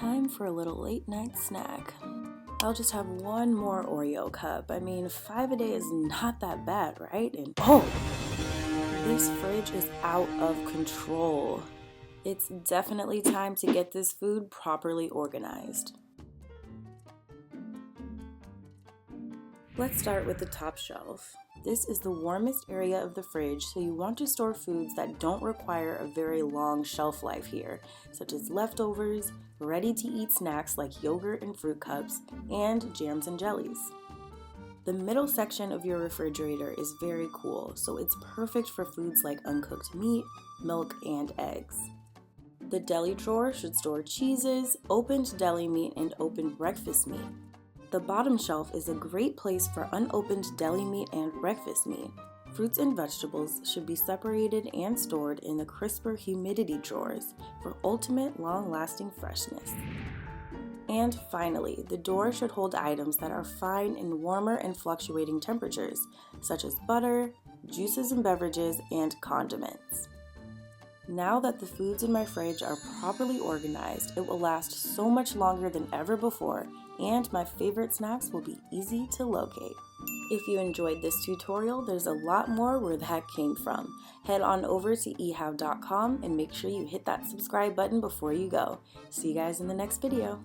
Time for a little late night snack. I'll just have one more Oreo cup. I mean, 5 a day is not that bad, right? And oh, this fridge is out of control. It's definitely time to get this food properly organized. Let's start with the top shelf. This is the warmest area of the fridge, so you want to store foods that don't require a very long shelf life here, such as leftovers, ready-to-eat snacks like yogurt and fruit cups, and jams and jellies. The middle section of your refrigerator is very cool, so it's perfect for foods like uncooked meat, milk, and eggs. The deli drawer should store cheeses, opened deli meat, and opened breakfast meat. The bottom shelf is a great place for unopened deli meat and breakfast meat. Fruits and vegetables should be separated and stored in the crisper humidity drawers for ultimate long-lasting freshness. And finally, the door should hold items that are fine in warmer and fluctuating temperatures, such as butter, juices and beverages, and condiments. Now that the foods in my fridge are properly organized, it will last so much longer than ever before, and my favorite snacks will be easy to locate. If you enjoyed this tutorial, there's a lot more where that came from. Head on over to ehow.com and make sure you hit that subscribe button before you go. See you guys in the next video.